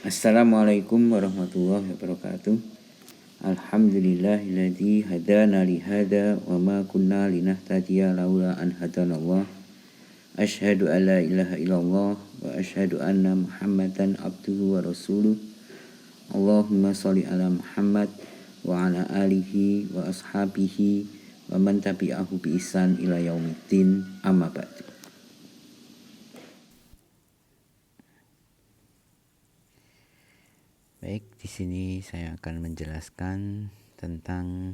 Assalamualaikum warahmatullahi wabarakatuh. Alhamdulillahilladzi hadana li hada wa ma kunna linahtadiya laula an hadanallah. Asyhadu an la ilaha illallah wa asyhadu anna Muhammadan abduhu wa rasuluh. Allahumma shalli ala Muhammad wa ala alihi wa ashabihi wa man tabi'ahu bi ihsan ila yaumiddin. Amma ba'du. Baik, di sini saya akan menjelaskan tentang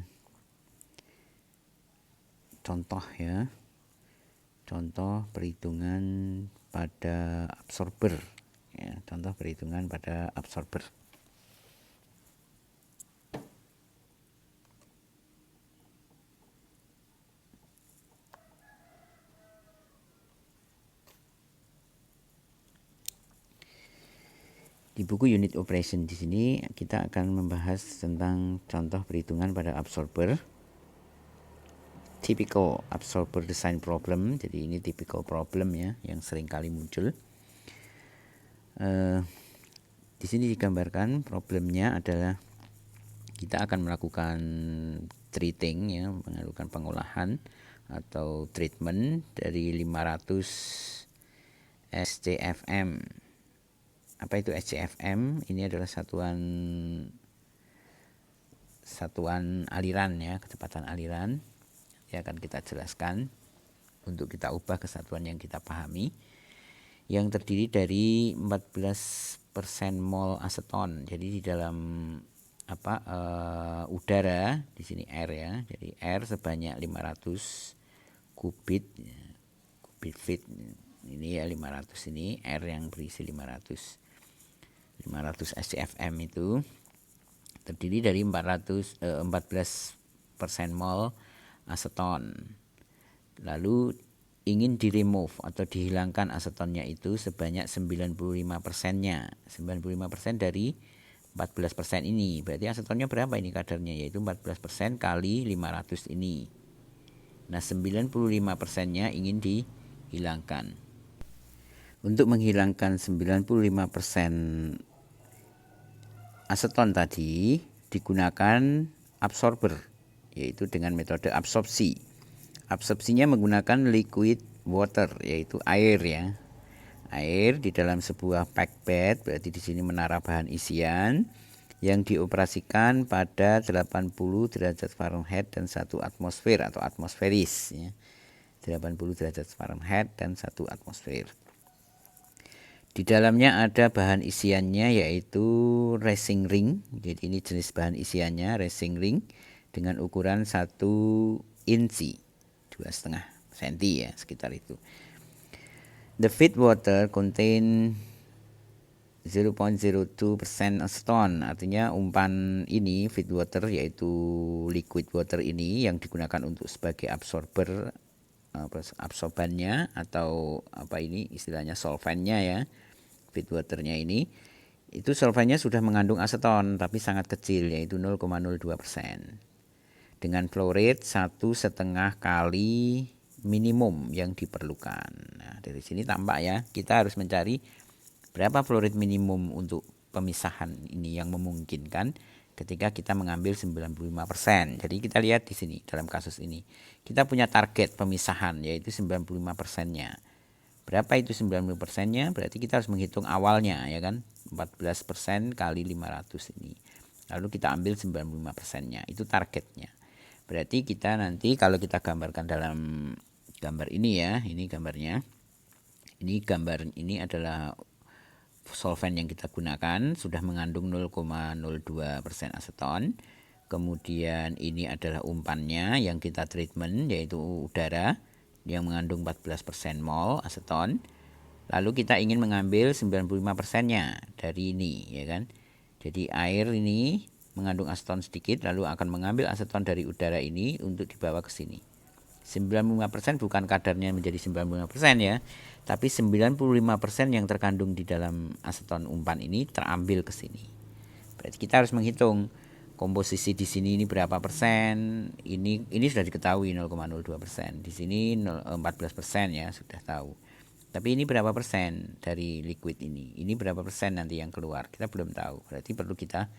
contoh ya. Contoh perhitungan pada absorber ya, contoh perhitungan pada absorber. Di buku unit operation di sini kita akan membahas tentang contoh perhitungan pada absorber. Typical absorber design problem. Jadi ini typical problem ya yang sering kali muncul. Di sini digambarkan problemnya adalah kita akan melakukan treating ya, melakukan pengolahan atau treatment dari 500 SCFM. Apa itu SCFM? Ini adalah satuan aliran ya, kecepatan aliran. Ya akan kita jelaskan untuk kita ubah ke satuan yang kita pahami. Yang terdiri dari 14% mol aseton. Jadi di dalam udara di sini air ya. Jadi air sebanyak 500 kubit feet. Ini ya 500 ini air yang berisi 500 SCFM itu terdiri dari 14% mol aseton. Lalu ingin di-remove atau dihilangkan asetonnya itu sebanyak 95%-nya. 95% dari 14% ini. Berarti asetonnya berapa ini kadarnya? Yaitu 14% kali 500 ini. Nah, 95%-nya ingin dihilangkan. Untuk menghilangkan 95% aseton tadi digunakan absorber, yaitu dengan metode absorpsi. Absorpsinya menggunakan liquid water, yaitu air ya. Air di dalam sebuah packed bed, berarti di sini menara bahan isian yang dioperasikan pada 80 derajat Fahrenheit dan 1 atmosfer atau atmosferis ya. 80 derajat Fahrenheit dan 1 atmosfer. Di dalamnya ada bahan isiannya yaitu racing ring. Jadi ini jenis bahan isiannya racing ring dengan ukuran 1 inci, 2,5 cm ya, sekitar itu. The feed water contain 0.02% aseton. Artinya umpan ini feed water yaitu liquid water ini yang digunakan untuk sebagai absorber, absorbannya atau apa ini istilahnya solventnya ya. Feed waternya ini itu solventnya sudah mengandung aseton tapi sangat kecil yaitu 0,02%. Dengan flow rate 1,5 kali minimum yang diperlukan. Nah, dari sini tampak ya, kita harus mencari berapa flow rate minimum untuk pemisahan ini yang memungkinkan ketika kita mengambil 95%. Jadi kita lihat di sini dalam kasus ini. Kita punya target pemisahan yaitu 95%-nya. Berapa itu 90%-nya? Berarti kita harus menghitung awalnya ya kan. 14% kali 500 ini. Lalu kita ambil 95%-nya. Itu targetnya. Berarti kita nanti kalau kita gambarkan dalam gambar ini ya, ini gambarnya. Ini gambar ini adalah solvent yang kita gunakan sudah mengandung 0,02% aseton. Kemudian ini adalah umpannya yang kita treatment yaitu udara yang mengandung 14% mol aseton. Lalu kita ingin mengambil 95%-nya dari ini ya kan. Jadi air ini mengandung aseton sedikit lalu akan mengambil aseton dari udara ini untuk dibawa ke sini. 95% bukan kadarnya menjadi 95% ya, tapi 95% yang terkandung di dalam aseton umpan ini terambil ke sini. Berarti kita harus menghitung komposisi di sini ini berapa persen. Ini sudah diketahui 0,02%. Di sini 14% ya, sudah tahu. Tapi ini berapa persen dari liquid ini? Ini berapa persen nanti yang keluar? Kita belum tahu. Berarti perlu kita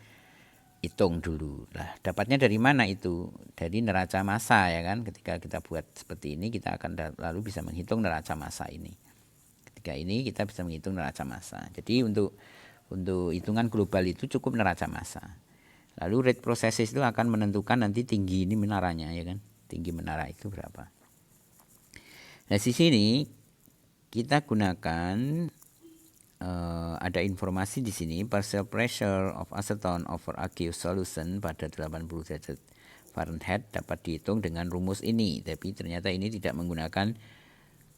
hitung dulu. Lah, dapatnya dari mana itu? Dari neraca massa ya kan. Ketika kita buat seperti ini, kita akan lalu bisa menghitung neraca massa ini. Ketika ini kita bisa menghitung neraca massa. Jadi untuk hitungan global itu cukup neraca massa. Lalu rate processes itu akan menentukan nanti tinggi ini menaranya ya kan. Tinggi menara itu berapa. Nah, di sini kita gunakan ada informasi di sini partial pressure of acetone over aqueous solution pada 80 derajat Fahrenheit dapat dihitung dengan rumus ini. Tapi ternyata ini tidak menggunakan,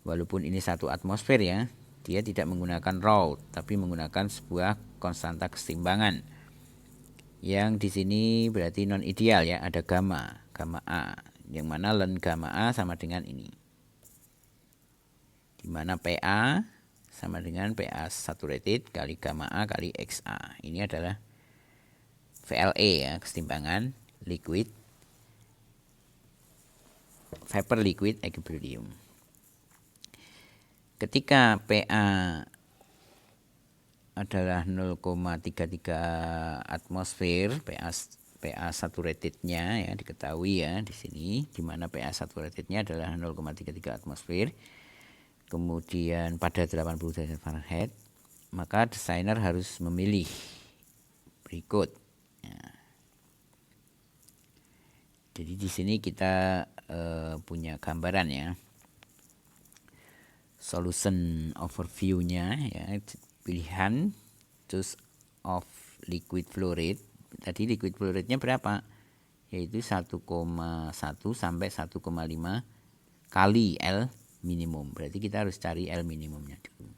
walaupun ini 1 atmosfer ya, dia tidak menggunakan Raoult tapi menggunakan sebuah konstanta keseimbangan. Yang di sini berarti non ideal ya, ada gamma A, yang mana ln gamma A sama dengan ini. Di mana PA sama dengan PA saturated kali gamma A kali XA. Ini adalah VLE ya, keseimbangan liquid vapor liquid equilibrium. Ketika PA adalah 0,33 atmosfer, PA saturatednya ya diketahui ya di sini, di mana PA saturatednya adalah 0,33 atmosfer. Kemudian pada 80 derajat Fahrenheit, maka desainer harus memilih berikut. Ya. Jadi di sini kita punya gambaran ya, solution overview-nya ya, pilihan choose of liquid flow rate. Tadi liquid flow rate-nya berapa? Yaitu 1,1 sampai 1,5 kali L minimum. Berarti kita harus cari L minimumnya dulu.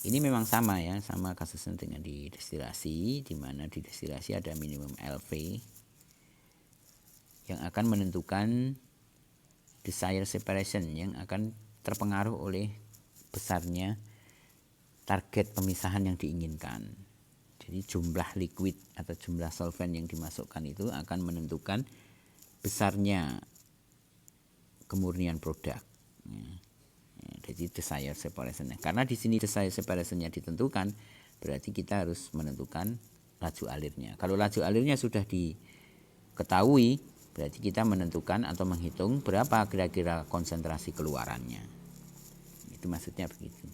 Ini memang sama ya, sama kasusnya dengan di destilasi, di mana di destilasi ada minimum LV yang akan menentukan desired separation, yang akan terpengaruh oleh besarnya target pemisahan yang diinginkan. Jadi jumlah liquid atau jumlah solvent yang dimasukkan itu akan menentukan besarnya kemurnian produk. Jadi desired separation. Karena di sini desired separation-nya ditentukan, berarti kita harus menentukan laju alirnya. Kalau laju alirnya sudah diketahui, berarti kita menentukan atau menghitung berapa kira-kira konsentrasi keluarannya. Itu maksudnya begitu.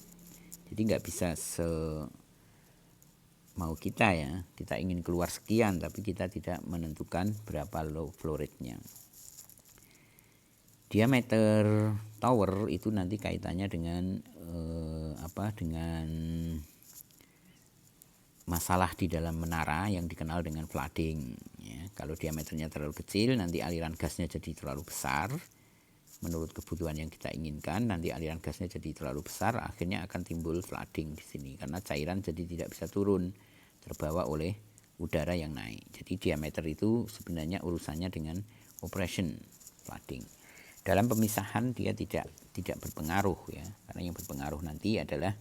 Jadi nggak bisa mau kita ya, kita ingin keluar sekian tapi kita tidak menentukan berapa low flow rate-nya. Diameter tower itu nanti kaitannya dengan dengan masalah di dalam menara yang dikenal dengan flooding ya. Kalau diameternya terlalu kecil, nanti aliran gasnya jadi terlalu besar menurut kebutuhan yang kita inginkan, nanti aliran gasnya jadi terlalu besar, akhirnya akan timbul flooding di sini karena cairan jadi tidak bisa turun, terbawa oleh udara yang naik. Jadi diameter itu sebenarnya urusannya dengan operation flooding. Dalam pemisahan dia tidak berpengaruh ya, karena yang berpengaruh nanti adalah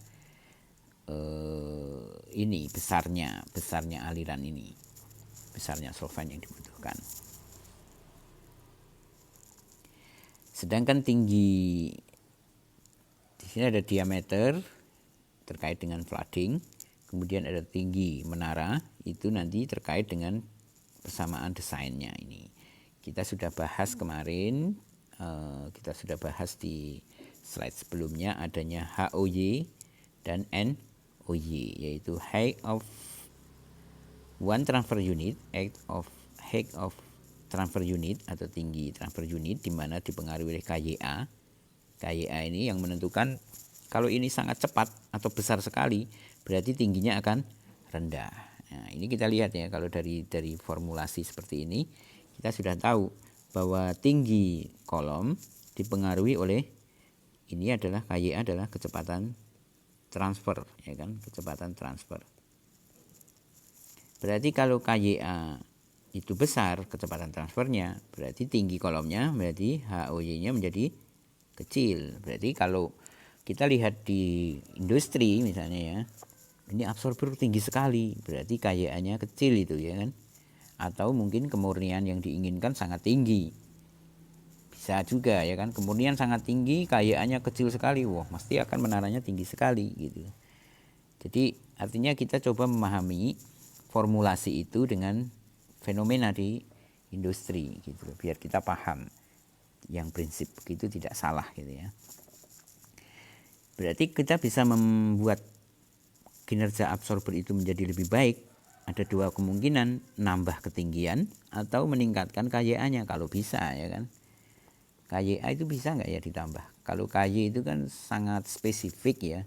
ini besarnya aliran ini, besarnya solvent yang dibutuhkan. Sedangkan tinggi, di sini ada diameter terkait dengan flooding, kemudian ada tinggi menara, itu nanti terkait dengan persamaan desainnya ini. Kita sudah bahas kemarin, kita sudah bahas di slide sebelumnya adanya HOY dan NOY, yaitu height of one transfer unit, height of transfer unit atau tinggi transfer unit, di mana dipengaruhi oleh KYA. KYA ini yang menentukan kalau ini sangat cepat atau besar sekali, berarti tingginya akan rendah. Nah, ini kita lihat ya, kalau dari formulasi seperti ini kita sudah tahu bahwa tinggi kolom dipengaruhi oleh ini adalah KYA adalah kecepatan transfer ya kan, kecepatan transfer. Berarti kalau KYA itu besar kecepatan transfernya, berarti tinggi kolomnya, berarti HOY-nya menjadi kecil. Berarti kalau kita lihat di industri misalnya ya, ini absorber tinggi sekali, berarti KYA-nya kecil itu ya kan. Atau mungkin kemurnian yang diinginkan sangat tinggi, bisa juga ya kan. Kemudian sangat tinggi, KY-nya kecil sekali, wah mesti akan menaranya tinggi sekali gitu. Jadi artinya kita coba memahami formulasi itu dengan fenomena di industri gitu, biar kita paham yang prinsip begitu tidak salah gitu ya. Berarti kita bisa membuat kinerja absorber itu menjadi lebih baik. Ada dua kemungkinan, nambah ketinggian atau meningkatkan KYA-nya kalau bisa ya kan. KYA itu bisa nggak ya ditambah? Kalau KY itu kan sangat spesifik ya,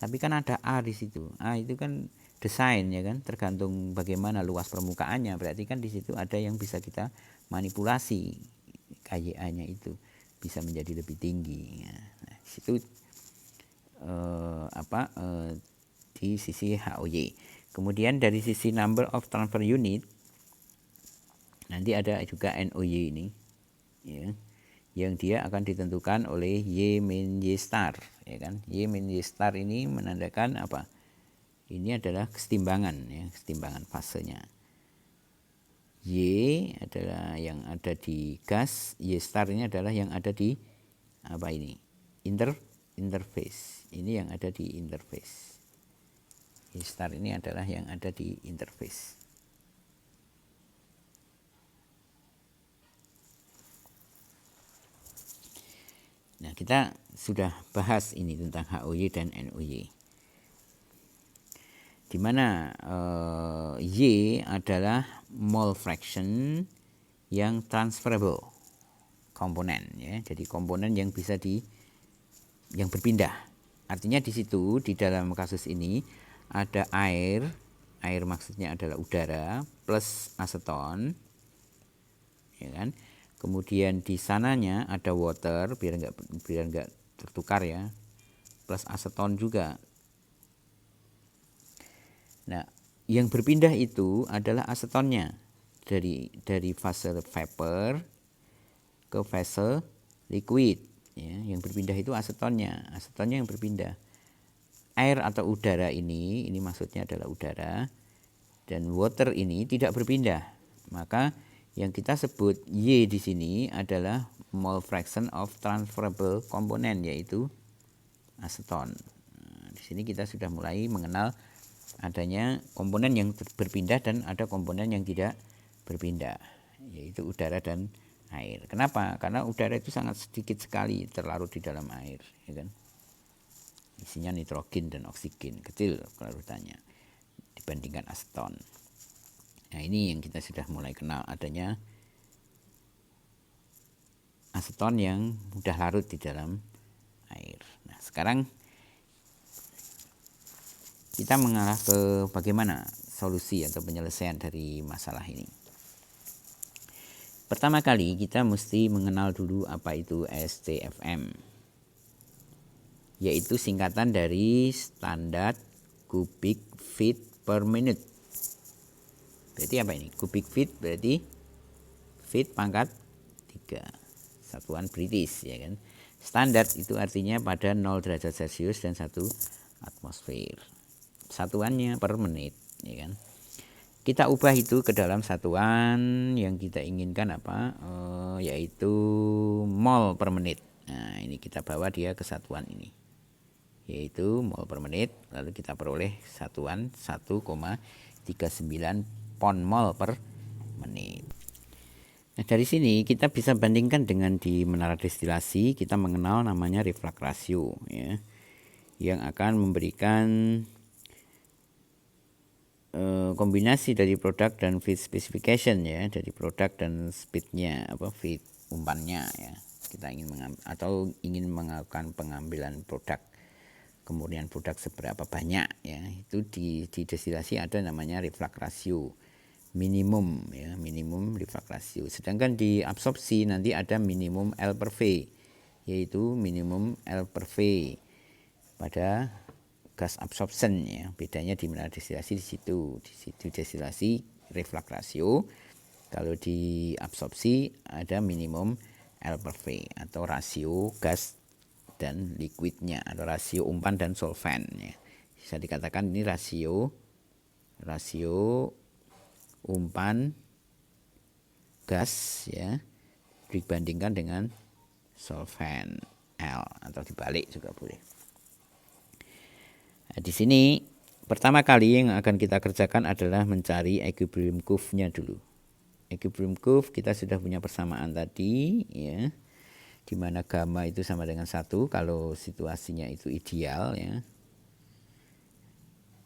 tapi kan ada A di situ. A itu kan desain ya kan, tergantung bagaimana luas permukaannya. Berarti kan di situ ada yang bisa kita manipulasi, KYA-nya itu bisa menjadi lebih tinggi. Nah, di situ di sisi HOY. Kemudian dari sisi number of transfer unit nanti ada juga NOY ini ya, yang dia akan ditentukan oleh Y min Y star ya kan. Y min Y star ini menandakan apa? Ini adalah kesetimbangan ya, kesetimbangan fasenya. Y adalah yang ada di gas, Y star ini adalah yang ada di apa ini? Interface. Ini yang ada di interface. Y star ini adalah yang ada di interface. Nah, kita sudah bahas ini tentang HOY dan NOY. Di mana Y adalah mole fraction yang transferable komponen ya. Jadi komponen yang bisa yang berpindah. Artinya di situ di dalam kasus ini ada air maksudnya adalah udara plus aseton ya kan. Kemudian di sananya ada water biar enggak tertukar ya, plus aseton juga. Nah, yang berpindah itu adalah asetonnya dari fase vapor ke fase liquid ya. Yang berpindah itu asetonnya yang berpindah. Air atau udara ini maksudnya adalah udara, dan water ini tidak berpindah. Maka yang kita sebut Y di sini adalah mole fraction of transferable component, yaitu aseton. Nah, di sini kita sudah mulai mengenal adanya komponen yang berpindah dan ada komponen yang tidak berpindah, yaitu udara dan air. Kenapa? Karena udara itu sangat sedikit sekali terlarut di dalam air, ya kan? Isinya nitrogen dan oksigen, kecil kelarutannya dibandingkan aseton. Nah, ini yang kita sudah mulai kenal adanya aseton yang mudah larut di dalam air. Nah, sekarang kita mengarah ke bagaimana solusi atau penyelesaian dari masalah ini. Pertama kali kita mesti mengenal dulu apa itu STFM, yaitu singkatan dari standard cubic feet per minute. Berarti apa ini? Cubic feet berarti feet pangkat 3, satuan British ya kan. Standar itu artinya pada 0 derajat Celcius dan 1 atmosfer. Satuannya per menit ya kan. Kita ubah itu ke dalam satuan yang kita inginkan apa? Yaitu mol per menit. Nah, ini kita bawa dia ke satuan ini, yaitu mol per menit. Lalu kita peroleh satuan 1,39 pon mol per menit. Nah, dari sini kita bisa bandingkan dengan di menara destilasi, kita mengenal namanya reflux ratio ya, yang akan memberikan kombinasi dari produk dan feed specification ya, dari produk dan speednya apa feed umpannya ya. Kita ingin ingin melakukan pengambilan produk, kemudian produk seberapa banyak ya, itu di destilasi ada namanya reflux ratio minimum ya, minimum reflux ratio. Sedangkan di absorpsi nanti ada minimum L per V, yaitu minimum L per V pada gas absorption ya. Bedanya di menara destilasi di situ destilasi reflux ratio, kalau di absorpsi ada minimum L per V atau rasio gas dan liquidnya atau rasio umpan dan solvent ya. Bisa dikatakan ini rasio umpan gas ya dibandingkan dengan solvent L, atau dibalik juga boleh. Nah, di sini pertama kali yang akan kita kerjakan adalah mencari equilibrium curve-nya dulu. Equilibrium curve kita sudah punya persamaan tadi ya, di mana gamma itu sama dengan 1 kalau situasinya itu ideal ya.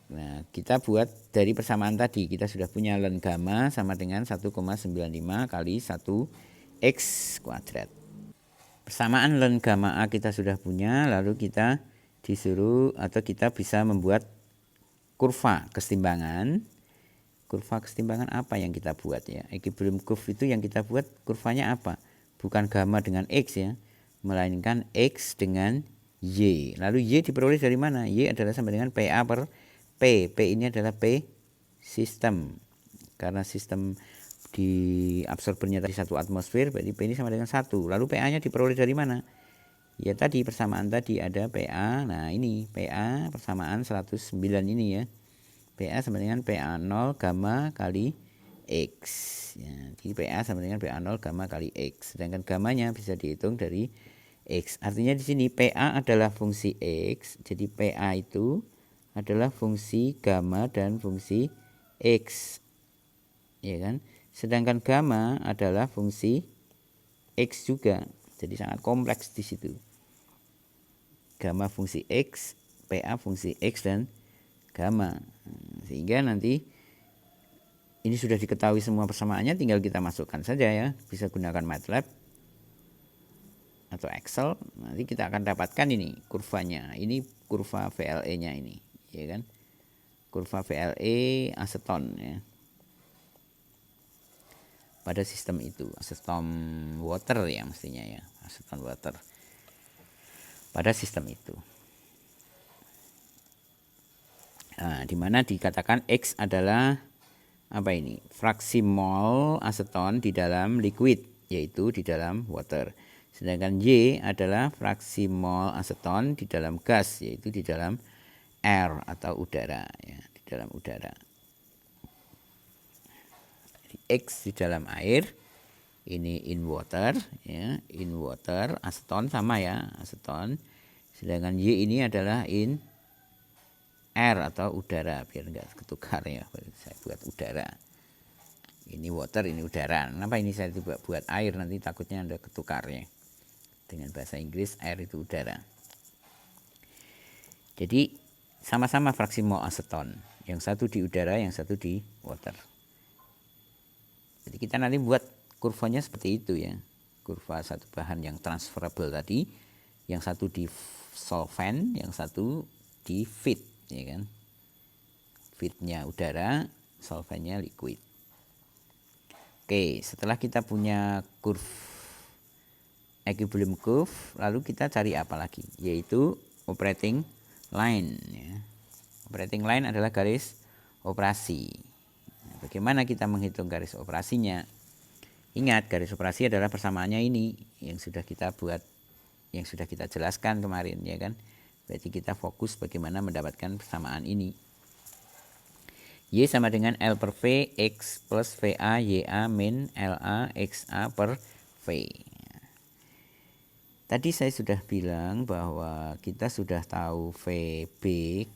Nah, kita buat dari persamaan tadi, kita sudah punya ln gamma sama dengan 1,95 kali 1 x kuadrat. Persamaan ln gamma A kita sudah punya, lalu kita disuruh atau kita bisa membuat kurva kesetimbangan. Kurva kesetimbangan apa yang kita buat ya? Equilibrium curve itu yang kita buat kurvanya apa? Bukan gamma dengan x ya, melainkan x dengan y. Lalu y diperoleh dari mana? Y adalah sama dengan PA per P. P ini adalah P sistem. Karena sistem di absorbernya tadi 1 atmosfer, berarti P ini sama dengan 1. Lalu PA-nya diperoleh dari mana? Ya tadi persamaan tadi ada PA. Nah, ini PA persamaan 109 ini ya. PA sama dengan PA0 gamma kali X. Ya, jadi PA sama dengan PA0 gamma kali X. Sedangkan gammanya bisa dihitung dari X. Artinya di sini PA adalah fungsi X. Jadi PA itu adalah fungsi gamma dan fungsi X. Ya kan? Sedangkan gamma adalah fungsi X juga. Jadi sangat kompleks di situ. Gamma fungsi X, PA fungsi X dan gamma. Sehingga nanti ini sudah diketahui semua persamaannya, tinggal kita masukkan saja ya. Bisa gunakan MATLAB atau Excel. Nanti kita akan dapatkan ini kurvanya. Ini kurva VLE-nya ini, ya kan? Kurva VLE aseton ya. Pada sistem itu, aseton water ya mestinya ya, aseton water. Pada sistem itu. Nah, di mana dikatakan X adalah apa ini? Fraksi mol aseton di dalam liquid, yaitu di dalam water. Sedangkan Y adalah fraksi mol aseton di dalam gas, yaitu di dalam air atau udara ya, di dalam udara. Jadi X di dalam air, ini in water ya, in water aseton sama ya, aseton. Sedangkan Y ini adalah in air atau udara, biar enggak ketukar ya. Saya buat udara. Ini water, ini udara. Kenapa ini saya buat air, nanti takutnya ada ketukar ya. Dengan bahasa Inggris air itu udara. Jadi sama-sama fraksi mol aseton. Yang satu di udara, yang satu di water. Jadi kita nanti buat kurvanya seperti itu ya. Kurva satu bahan yang transferable tadi, yang satu di solvent, yang satu di feed, ya kan? Feednya udara, solventnya liquid. Oke, setelah kita punya equilibrium curve, lalu kita cari apa lagi? Yaitu operating line ya. Operating line adalah garis operasi. Bagaimana kita menghitung garis operasinya? Ingat, garis operasi adalah persamaannya ini yang sudah kita buat, yang sudah kita jelaskan kemarin ya kan. Berarti kita fokus bagaimana mendapatkan persamaan ini. Y sama dengan L per V X plus VA YA min LA XA per V. Tadi saya sudah bilang bahwa kita sudah tahu VB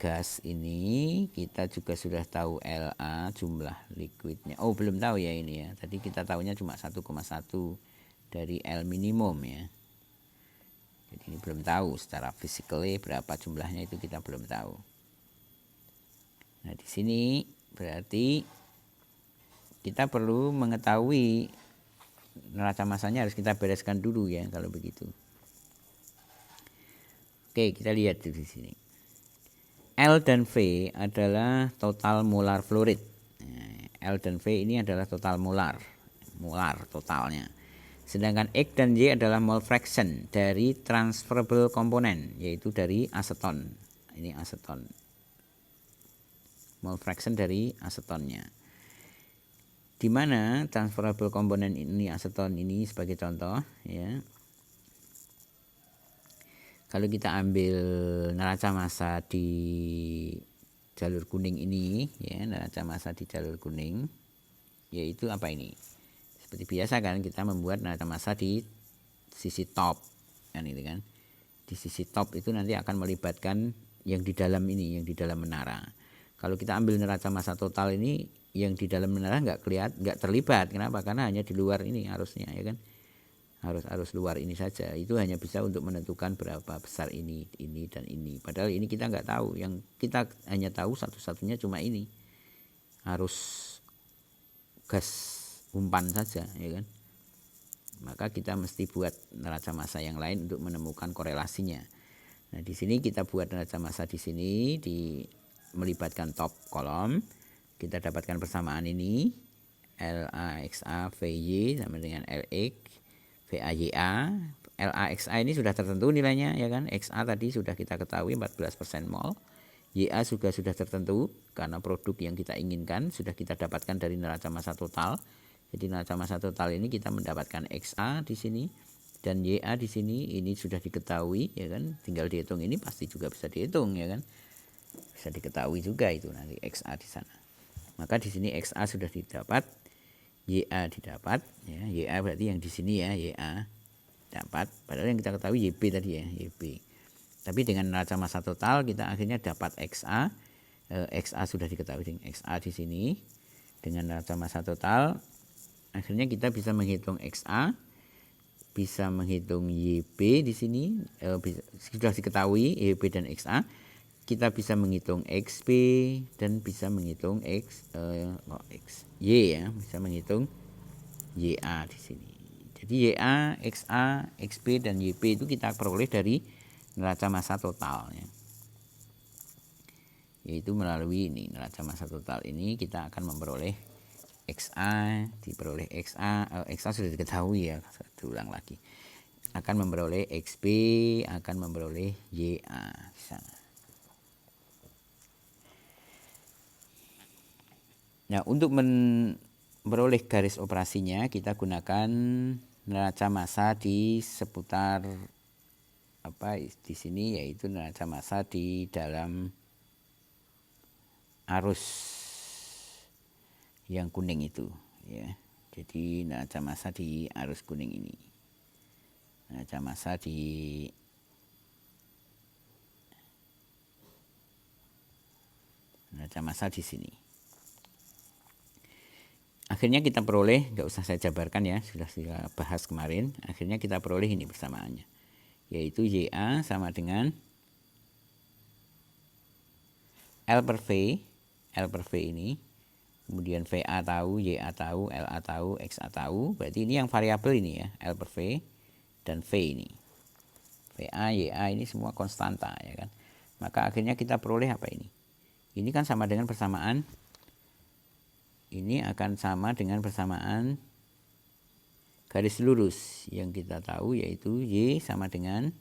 gas ini, kita juga sudah tahu LA jumlah liquidnya. Oh, belum tahu ya ini ya. Tadi kita tahunya cuma 1,1 dari L minimum ya. Jadi ini belum tahu secara physically berapa jumlahnya, itu kita belum tahu. Nah, di sini berarti kita perlu mengetahui neraca masanya, harus kita bereskan dulu ya kalau begitu. Oke, kita lihat di sini. L dan V adalah total molar fluid. L dan V ini adalah total molar totalnya. Sedangkan X dan Y adalah mole fraction dari transferable component, yaitu dari aseton. Ini aseton. Mole fraction dari asetonnya. Di mana transferable component ini aseton ini sebagai contoh ya. Kalau kita ambil neraca massa di jalur kuning ini ya, neraca massa di jalur kuning yaitu apa ini? Seperti biasa kan kita membuat neraca massa di sisi top kan itu kan. Di sisi top itu nanti akan melibatkan yang di dalam ini, yang di dalam menara. Kalau kita ambil neraca massa total ini, yang di dalam menara nggak terlibat. Kenapa? Karena hanya di luar ini arusnya, ya kan. Arus luar ini saja. Itu hanya bisa untuk menentukan berapa besar ini dan ini. Padahal ini kita nggak tahu. Yang kita hanya tahu satu-satunya cuma ini. Arus gas umpan saja, ya kan. Maka kita mesti buat neraca massa yang lain untuk menemukan korelasinya. Nah, di sini kita buat neraca massa di sini melibatkan top kolom. Kita dapatkan persamaan ini LAXA VY sama dengan LX VAYA. LAXA ini sudah tertentu nilainya, ya kan. XA tadi sudah kita ketahui 14% mol. YA juga sudah tertentu karena produk yang kita inginkan sudah kita dapatkan dari neraca massa total. Jadi neraca massa total ini kita mendapatkan XA di sini dan YA di sini, ini sudah diketahui, ya kan. Tinggal dihitung, ini pasti juga bisa dihitung, ya kan. Bisa diketahui juga itu nanti XA di sana. Maka di sini XA sudah didapat, YA didapat, ya. YA berarti yang di sini ya, YA dapat. Padahal yang kita ketahui YB tadi ya, YB. Tapi dengan neraca massa total kita akhirnya dapat XA. XA sudah diketahui dengan XA di sini. Dengan neraca massa total akhirnya kita bisa menghitung XA, bisa menghitung YB di sini, sudah diketahui YB dan XA. Kita bisa menghitung XB dan bisa menghitung XY ya, bisa menghitung YA di sini. Jadi YA, XA, XB dan YB itu kita peroleh dari neraca massa total ya. Yaitu melalui ini neraca massa total ini kita akan memperoleh XA, diperoleh XA sudah diketahui ya, ulang lagi. Akan memperoleh XB, akan memperoleh YA di sana. Nah, untuk memperoleh garis operasinya kita gunakan neraca massa di seputar di sini, yaitu neraca massa di dalam arus yang kuning itu ya. Jadi neraca massa di arus kuning ini, neraca massa di sini. Akhirnya kita peroleh, nggak usah saya jabarkan ya, sudah saya bahas kemarin. Akhirnya kita peroleh ini persamaannya, yaitu YA sama dengan L per V ini. Kemudian VA tahu, YA tahu, LA tahu, XA tahu. Berarti ini yang variabel ini ya, L per V dan V ini. VA, YA ini semua konstanta ya kan. Maka akhirnya kita peroleh apa ini? Ini kan sama dengan persamaan. Ini akan sama dengan persamaan garis lurus yang kita tahu, yaitu Y sama dengan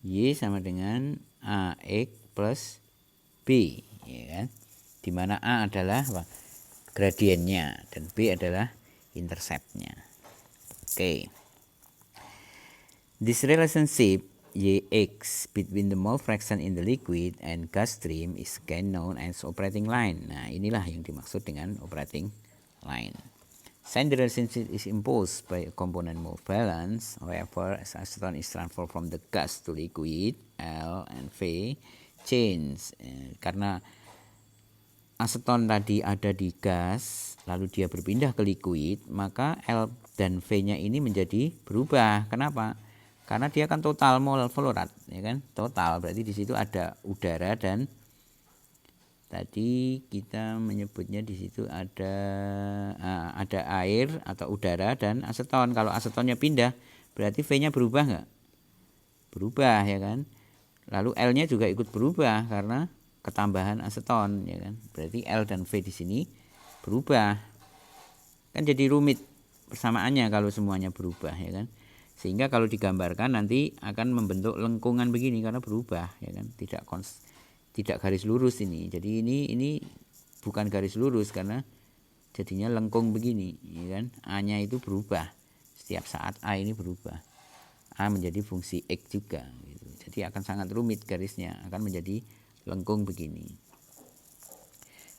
Y sama dengan AX plus B, ya kan? Di mana A adalah gradiennya dan B adalah interceptnya. Oke. This relationship Yx between the mole fraction in the liquid and gas stream is again known as operating line. Nah, inilah yang dimaksud dengan operating line. Since the relationship is imposed by a component mole balance, however, as acetone is transferred from the gas to liquid, L and V change. Karena aseton tadi ada di gas, lalu dia berpindah ke liquid, maka L dan V-nya ini menjadi berubah. Kenapa? Karena dia kan total mole fluorat, ya kan? Total berarti di situ ada udara dan tadi kita menyebutnya di situ ada air atau udara dan aseton. Kalau asetonnya pindah, berarti V-nya berubah nggak? Berubah, ya kan? Lalu L-nya juga ikut berubah karena ketambahan aseton, ya kan? Berarti L dan V di sini berubah. Kan jadi rumit persamaannya kalau semuanya berubah, ya kan? Sehingga kalau digambarkan nanti akan membentuk lengkungan begini karena berubah, ya kan? Tidak garis lurus ini. Jadi ini bukan garis lurus karena jadinya lengkung begini, ya kan? A-nya itu berubah. Setiap saat A ini berubah. A menjadi fungsi X juga gitu. Jadi akan sangat rumit garisnya, akan menjadi lengkung begini.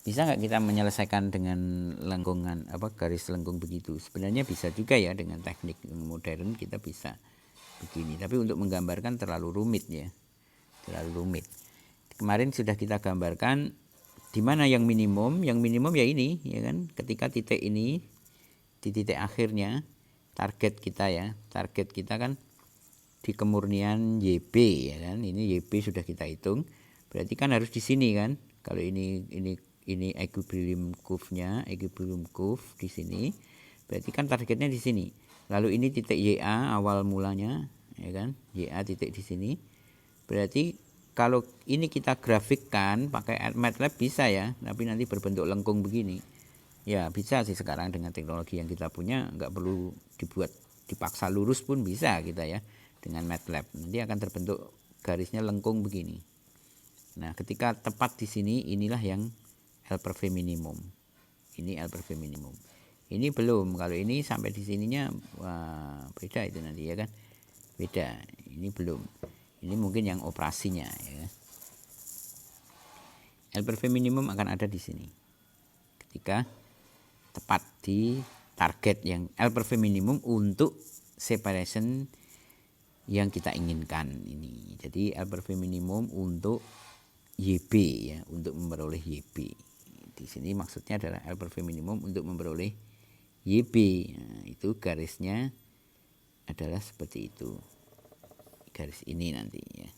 Bisa nggak kita menyelesaikan dengan lengkungan garis lengkung begitu? Sebenarnya bisa juga ya, dengan teknik modern kita bisa begini. Tapi untuk menggambarkan terlalu rumit ya, terlalu rumit. Kemarin sudah kita gambarkan di mana yang minimum. Yang minimum ya ini, ya kan? Ketika titik ini di titik akhirnya target kita ya, target kita kan di kemurnian YB ya kan. Ini YB sudah kita hitung. Berarti kan harus di sini kan. Kalau ini equilibrium curve-nya, equilibrium curve di sini. Berarti kan targetnya di sini. Lalu ini titik YA awal mulanya, ya kan? YA titik di sini. Berarti kalau ini kita grafikkan pakai MATLAB bisa ya, tapi nanti berbentuk lengkung begini. Ya bisa sih sekarang dengan teknologi yang kita punya, nggak perlu dipaksa lurus pun bisa kita ya dengan MATLAB. Nanti akan terbentuk garisnya lengkung begini. Nah, ketika tepat di sini, inilah yang L per V minimum. Ini L per V minimum. Ini belum. Kalau ini sampai di sininya, wah, beda itu nanti ya kan. Beda. Ini belum. Ini mungkin yang operasinya ya. L per V minimum akan ada di sini. Ketika tepat di target yang L per V minimum untuk separation yang kita inginkan ini. Jadi L per V minimum untuk YB ya, untuk memperoleh YB. Di sini maksudnya adalah L per V minimum untuk memperoleh YB. Nah, itu garisnya adalah seperti itu. Garis ini nanti ya.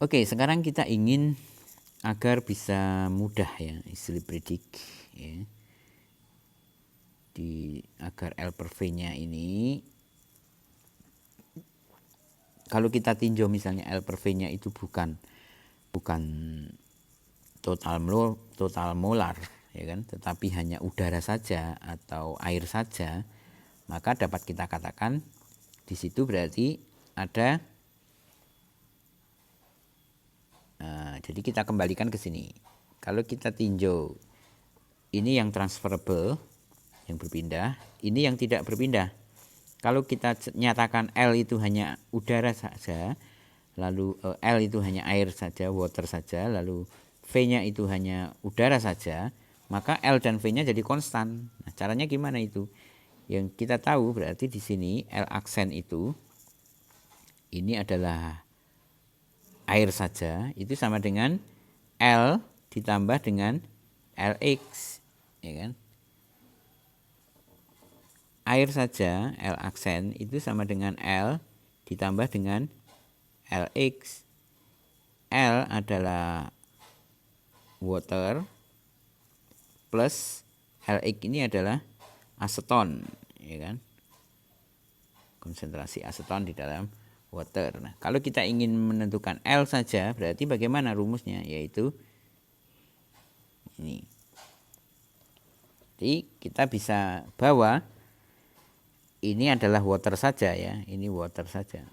Oke, sekarang kita ingin agar bisa mudah ya, easily predict ya. Agar L per V-nya ini, kalau kita tinjau misalnya L per V-nya itu bukan total molar ya kan, tetapi hanya udara saja atau air saja, maka dapat kita katakan di situ berarti ada jadi kita kembalikan ke sini. Kalau kita tinjau ini yang transferable, yang berpindah, ini yang tidak berpindah. Kalau kita nyatakan L itu hanya udara saja, lalu L itu hanya air saja, water saja, lalu V-nya itu hanya udara saja, maka L dan V-nya jadi konstan. Nah, caranya gimana itu? Yang kita tahu berarti di sini L aksen itu, ini adalah air saja, itu sama dengan L ditambah dengan Lx, ya kan? Air saja, L aksen itu sama dengan L ditambah dengan Lx. L adalah water plus Lx ini adalah aseton, ya kan? Konsentrasi aseton di dalam water. Nah, kalau kita ingin menentukan L saja, berarti bagaimana rumusnya? Yaitu ini. Jadi kita bisa bawa ini adalah water saja ya, ini water saja.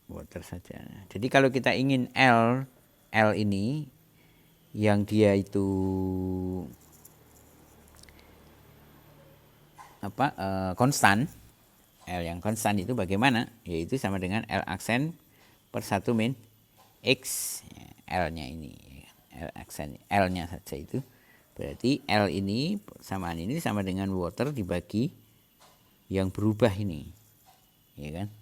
Water saja. Jadi kalau kita ingin L ini yang dia itu konstan, L yang konstan itu bagaimana? Yaitu sama dengan L aksen per 1 min X, L-nya ini, L aksen, L-nya saja itu. Berarti L ini samaan ini sama dengan water dibagi yang berubah ini, ya kan?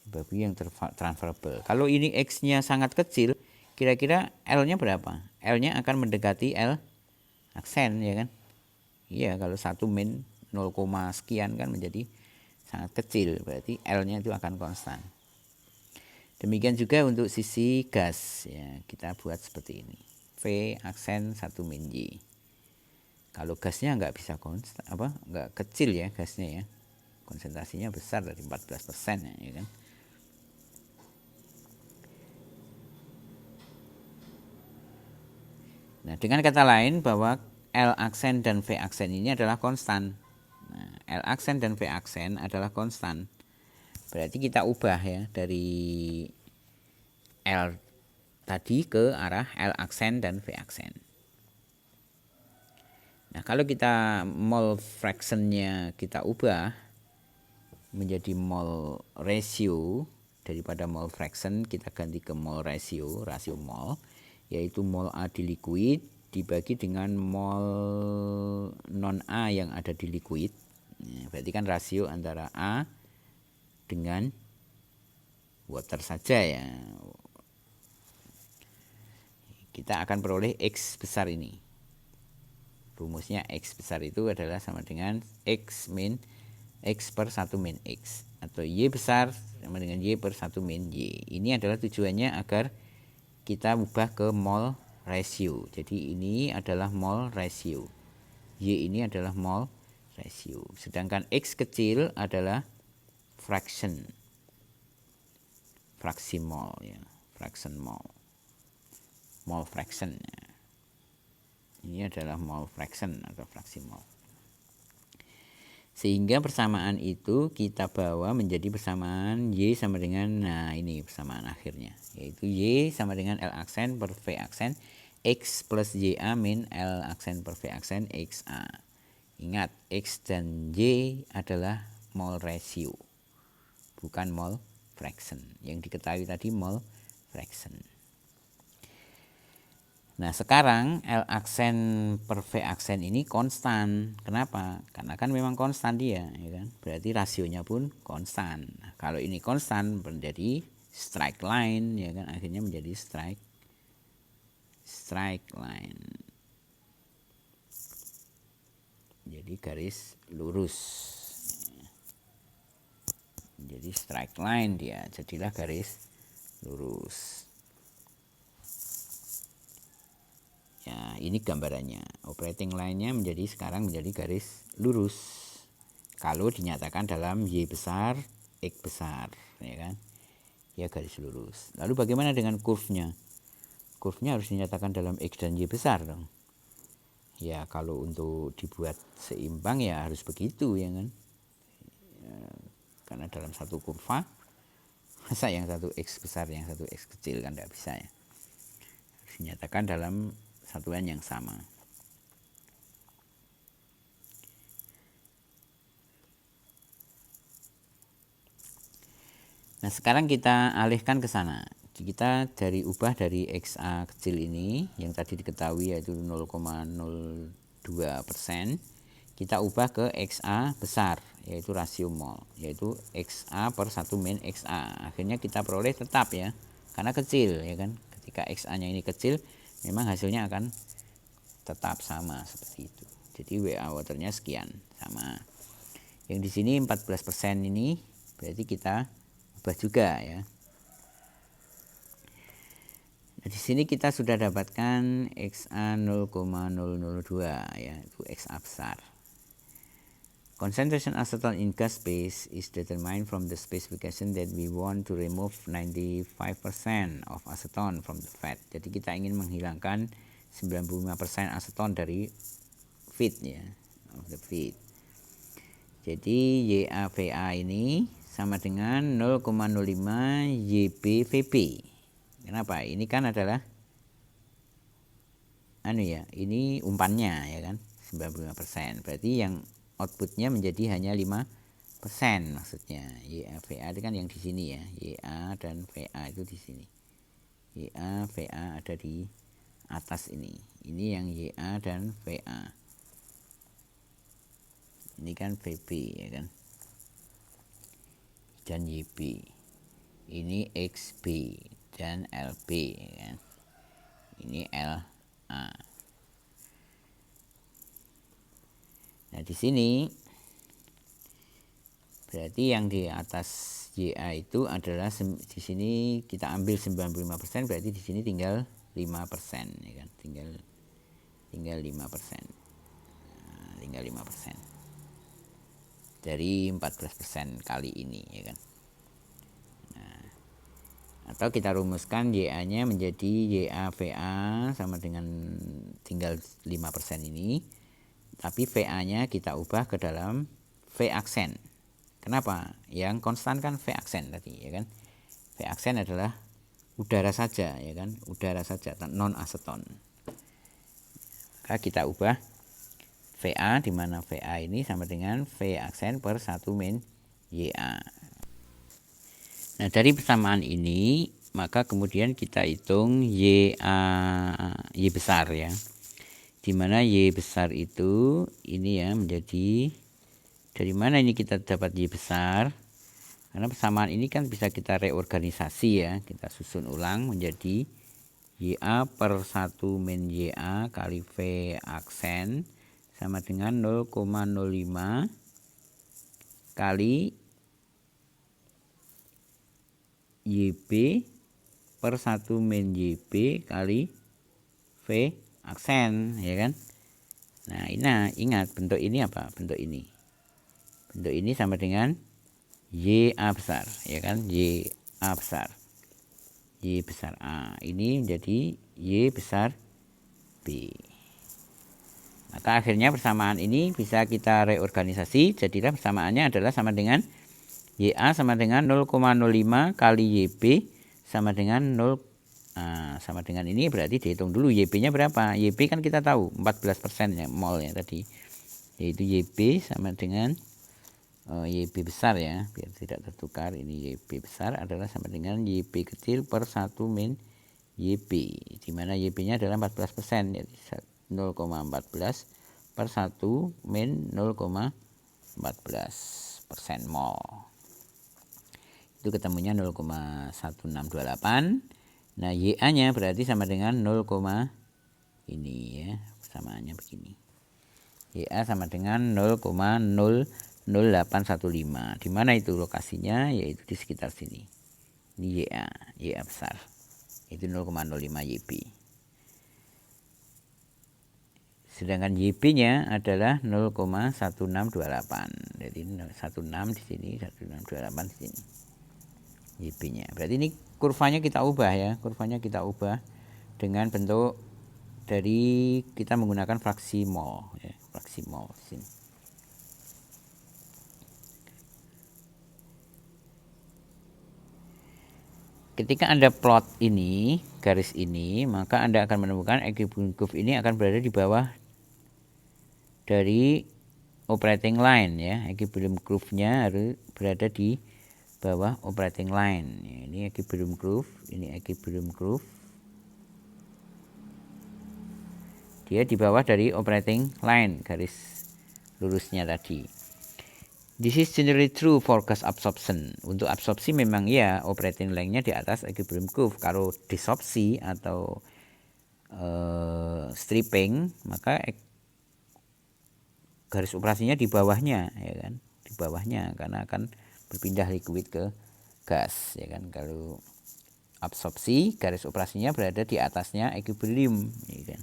Dibagi yang transferable. Kalau ini X-nya sangat kecil, kira-kira L-nya berapa? L-nya akan mendekati L aksen, ya kan? Iya, kalau 1 min 0, sekian kan menjadi sangat kecil, berarti L-nya itu akan konstan. Demikian juga untuk sisi gas ya, kita buat seperti ini. V aksen 1 min Y. Kalau gasnya nggak bisa konstan, nggak kecil ya gasnya ya. Konsentrasinya besar dari 14% ya kan. Nah, dengan kata lain bahwa L aksen dan V aksen ini adalah konstan. Nah, L aksen dan V aksen adalah konstan. Berarti kita ubah ya dari L tadi ke arah L aksen dan V aksen. Nah, kalau kita mole fractionnya kita ubah menjadi mole ratio, daripada mole fraction kita ganti ke mole ratio, rasio mole, yaitu mole A di liquid dibagi dengan mole non A yang ada di liquid. Berarti kan rasio antara A dengan water saja ya. Kita akan peroleh X besar ini. Rumusnya X besar itu adalah sama dengan X min X per 1 min X. Atau Y besar sama dengan Y per 1 min Y. Ini adalah tujuannya agar kita ubah ke mole ratio. Jadi ini adalah mole ratio. Y ini adalah mole ratio. Sedangkan X kecil adalah fraction. Fraksi mole ya. Fraction mole. Mole fraction ya. Ini adalah mole fraction atau fraksi mole. Sehingga persamaan itu kita bawa menjadi persamaan Y sama dengan, nah ini persamaan akhirnya, yaitu Y sama dengan L aksen per V aksen X plus YA min L aksen per V aksen XA. Ingat, X dan Y adalah mole ratio, bukan mole fraction. Yang diketahui tadi mole fraction. Nah sekarang L aksen per V aksen ini konstan. Kenapa? Karena kan memang konstan dia, ya kan? Berarti rasionya pun konstan. Nah, kalau ini konstan menjadi straight line, ya kan? Akhirnya menjadi straight line. Jadi garis lurus. Jadi straight line dia, jadilah garis lurus. Ya, ini gambarannya. Operating line-nya sekarang menjadi garis lurus. Kalau dinyatakan dalam Y besar, X besar, ya kan? Ya garis lurus. Lalu bagaimana dengan kurvnya? Kurvnya harus dinyatakan dalam X dan Y besar dong. Ya kalau untuk dibuat seimbang ya harus begitu, ya kan? Ya, karena dalam satu kurva, masa yang satu X besar, yang satu X kecil kan tidak bisa ya. Harus dinyatakan dalam satuan yang sama. Nah sekarang kita alihkan ke sana. Kita ubah dari XA kecil ini yang tadi diketahui yaitu 0,02%, kita ubah ke XA besar yaitu rasio mole, yaitu XA per 1 min XA. Akhirnya kita peroleh tetap ya, karena kecil ya kan. Ketika XA-nya ini kecil, memang hasilnya akan tetap sama seperti itu. Jadi WA waternya sekian, sama. Yang di sini 14% ini berarti kita ubah juga ya. Nah, di sini kita sudah dapatkan XA 0,002 ya, itu XA besar. Concentration acetone in gas phase is determined from the specification that we want to remove 95% of acetone from the fat. Jadi kita ingin menghilangkan 95% aseton dari feed ya, of the feed. Jadi YaVa ini sama dengan 0,05 YbVb. Kenapa? Ini kan adalah ini umpannya ya kan, 95%. Berarti yang outputnya menjadi hanya 5% maksudnya. YaVa itu kan yang di sini ya. Ya dan Va itu di sini. YaVa ada di atas ini. Ini yang Ya dan Va. Ini kan Vb ya kan. Dan Yb. Ini Xb dan Lb ya kan. Ini La. Nah, di sini berarti yang di atas Ya itu adalah di sini kita ambil 95%, berarti di sini tinggal 5% ya kan, tinggal 5%. Nah, tinggal 5% dari 14% kali ini ya kan. Nah, atau kita rumuskan Ya-nya menjadi YaVa sama dengan tinggal 5% ini, tapi Va-nya kita ubah ke dalam V aksen. Kenapa? Yang konstan kan V aksen tadi ya kan. V aksen adalah udara saja ya kan, udara saja non aseton. Maka kita ubah Va, di mana Va ini sama dengan V aksen per 1 min Ya. Nah, dari persamaan ini maka kemudian kita hitung Y besar ya. Di mana Y besar itu ini ya menjadi, dari mana ini kita dapat Y besar? Karena persamaan ini kan bisa kita reorganisasi ya. Kita susun ulang menjadi YA per 1 min YA kali V aksen sama dengan 0,05 kali YB per 1 min YB kali V aksen, ya kan. Nah, ingat bentuk ini apa? Bentuk ini sama dengan YA besar, ya kan. YA besar, Y besar A ini menjadi Y besar B. Maka akhirnya persamaan ini bisa kita reorganisasi, jadilah persamaannya adalah sama dengan YA sama dengan 0,05 kali YB sama dengan 0. Sama dengan ini berarti dihitung dulu YB-nya berapa. YB kan kita tahu 14% ya, molnya tadi. Yaitu YB sama dengan YB besar ya, biar tidak tertukar. Ini YB besar adalah sama dengan YB kecil per 1 min YB, di mana YB-nya adalah 14%, jadi 0,14 per 1 min 0,14% mol. Itu ketemunya 0,1628. Nah, YA-nya berarti sama dengan 0, ini ya, persamaannya begini. YA sama dengan 0,00815. Di mana itu lokasinya? Yaitu di sekitar sini. Ini YA besar. Itu 0,05 YB. Sedangkan YB-nya adalah 0,1628. Jadi 16 di sini, 1628 di sini. YB-nya. Berarti ini kurvanya kita ubah ya. Kurvanya kita ubah dengan bentuk dari kita menggunakan fraksi mol ya, fraksi mol di sini. Ketika Anda plot ini, garis ini, maka Anda akan menemukan equilibrium curve ini akan berada di bawah dari operating line ya. Equilibrium curve-nya harus berada di bawah operating line. Ini equilibrium curve, ini equilibrium curve. Dia di bawah dari operating line, garis lurusnya tadi. This is generally true for gas absorption. Untuk absorpsi memang ya operating line-nya di atas equilibrium curve. Kalau desorpsi atau stripping, maka garis operasinya di bawahnya ya kan, di bawahnya, karena akan berpindah liquid ke gas ya kan. Kalau absorpsi garis operasinya berada di atasnya equilibrium ya kan.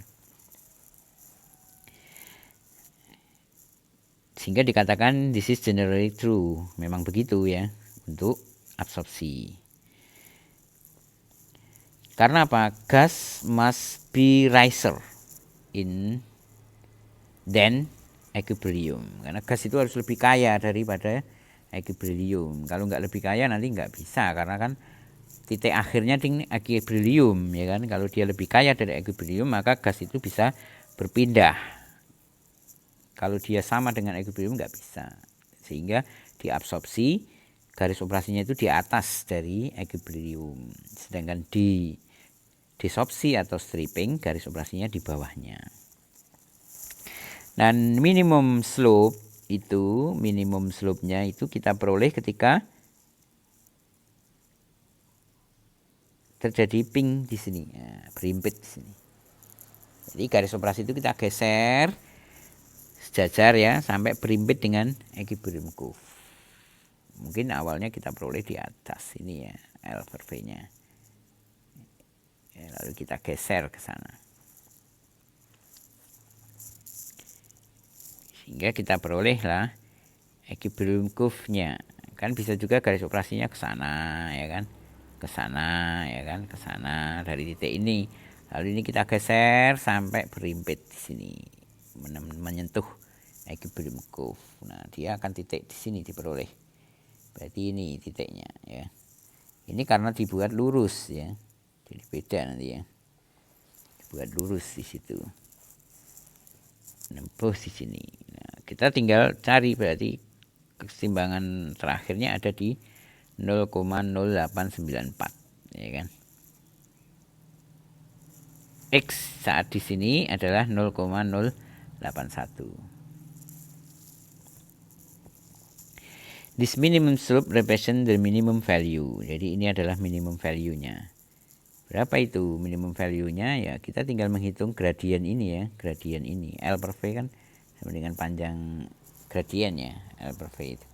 Sehingga dikatakan this is generally true. Memang begitu ya untuk absorpsi. Karena apa? Gas must be riser in than equilibrium. Karena gas itu harus lebih kaya daripada equilibrium. Kalau nggak lebih kaya nanti nggak bisa, karena kan titik akhirnya di equilibrium ya kan. Kalau dia lebih kaya dari equilibrium maka gas itu bisa berpindah. Kalau dia sama dengan equilibrium nggak bisa. Sehingga diabsorpsi garis operasinya itu di atas dari equilibrium. Sedangkan di desorpsi atau stripping garis operasinya di bawahnya. Dan minimum slope itu, minimum slope-nya itu kita peroleh ketika terjadi ping di sini, ya, berimpit di sini. Jadi garis operasi itu kita geser sejajar ya sampai berimpit dengan equilibrium curve. Mungkin awalnya kita peroleh di atas ini ya, L per V-nya. Ya, lalu kita geser ke sana. Sehingga kita perolehlah equilibrium curve-nya. Kan bisa juga garis operasinya ke sana ya kan. Ke sana ya kan, ke sana dari titik ini. Lalu ini kita geser sampai berimpit di sini, menyentuh equilibrium curve. Nah, dia akan titik di sini diperoleh. Berarti ini titiknya ya. Ini karena dibuat lurus ya. Jadi beda nanti ya. Dibuat lurus di situ. Nempuh di sini. Nah, kita tinggal cari berarti keseimbangan terakhirnya ada di 0,0894, ya kan. X saat di sini adalah 0,081. This minimum slope represent the minimum value. Jadi ini adalah minimum value-nya. Berapa itu minimum value-nya? Ya kita tinggal menghitung gradien ini ya, gradien ini. L per V kan sama dengan panjang gradiennya, L per V itu.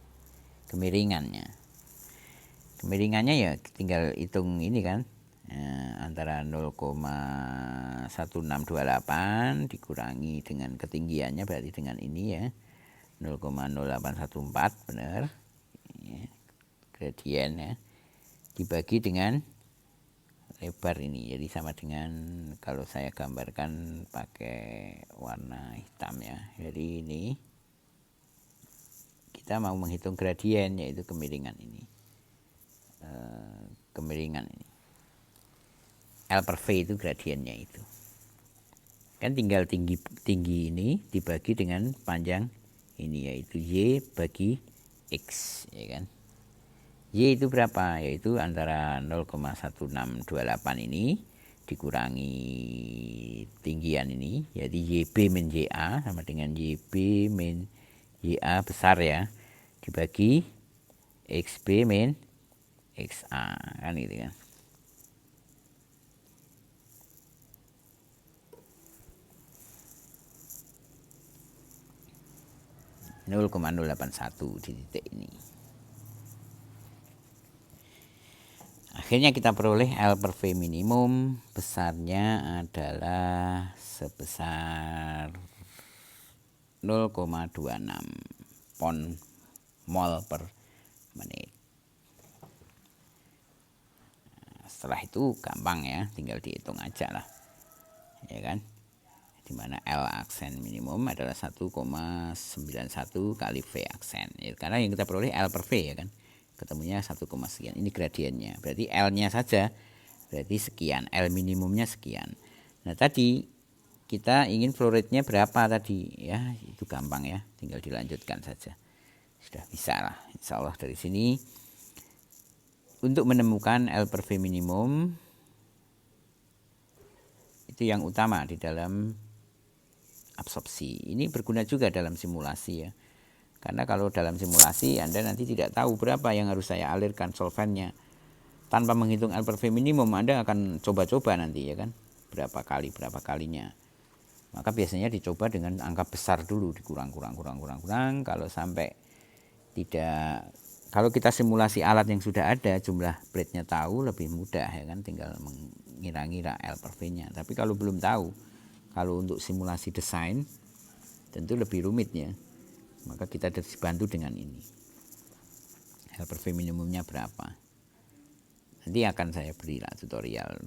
Kemiringannya. Kemiringannya ya tinggal hitung ini kan. Antara 0,1628 dikurangi dengan ketinggiannya berarti dengan ini ya. 0,0814 benar. Ya, gradien ya. Dibagi dengan lebar ini, jadi sama dengan kalau saya gambarkan pakai warna hitam ya. Jadi ini kita mau menghitung gradien, yaitu kemiringan ini, kemiringan ini L per V itu gradiennya itu kan tinggal tinggi ini dibagi dengan panjang ini, yaitu Y bagi X, ya kan. Y itu berapa? Yaitu antara 0,1628 ini dikurangi tinggian ini, jadi YB min YA sama dengan YB min YA besar ya, dibagi XB min XA kan gitu kan. (0,081) di titik ini. Akhirnya kita peroleh L per V minimum besarnya adalah sebesar 0,26 pon mol per menit. Setelah itu gampang ya, tinggal dihitung aja lah, ya kan. Dimana L aksen minimum adalah 1,91 kali V aksen ya, karena yang kita peroleh L per V ya kan, ketemunya 1, sekian. Ini gradiennya, berarti L nya saja berarti sekian, L minimumnya sekian. Nah tadi kita ingin flow rate-nya berapa tadi ya, itu gampang ya, tinggal dilanjutkan saja, sudah bisa lah insya Allah. Dari sini untuk menemukan L per V minimum itu yang utama di dalam absorpsi. Ini berguna juga dalam simulasi ya. Karena kalau dalam simulasi Anda nanti tidak tahu berapa yang harus saya alirkan solvennya. Tanpa menghitung L per V minimum Anda akan coba-coba nanti ya kan. Berapa kalinya. Maka biasanya dicoba dengan angka besar dulu, dikurang. Kalau sampai tidak, kalau kita simulasi alat yang sudah ada, jumlah plate-nya tahu, lebih mudah ya kan, tinggal mengira-ngira L per V-nya. Tapi kalau belum tahu, kalau untuk simulasi desain tentu lebih rumit ya. Maka kita dibantu dengan ini. L per V minimumnya berapa? Nanti akan saya berilah tutorial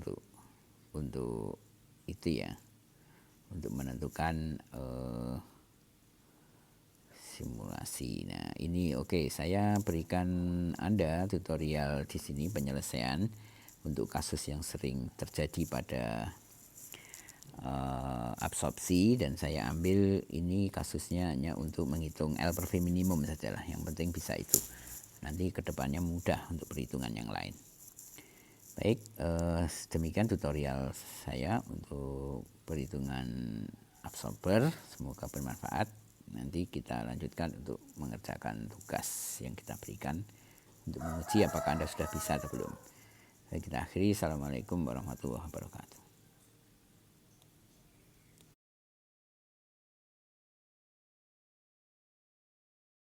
untuk itu ya. Untuk menentukan simulasi. Nah, ini oke, saya berikan Anda tutorial di sini penyelesaian untuk kasus yang sering terjadi pada absorpsi, dan saya ambil ini kasusnya hanya untuk menghitung L per V minimum saja lah. Yang penting bisa itu. Nanti kedepannya mudah untuk perhitungan yang lain. Baik, demikian tutorial saya untuk perhitungan absorber. Semoga bermanfaat. Nanti kita lanjutkan untuk mengerjakan tugas yang kita berikan untuk menguji apakah Anda sudah bisa atau belum. Baik, kita akhiri. Assalamualaikum warahmatullahi wabarakatuh.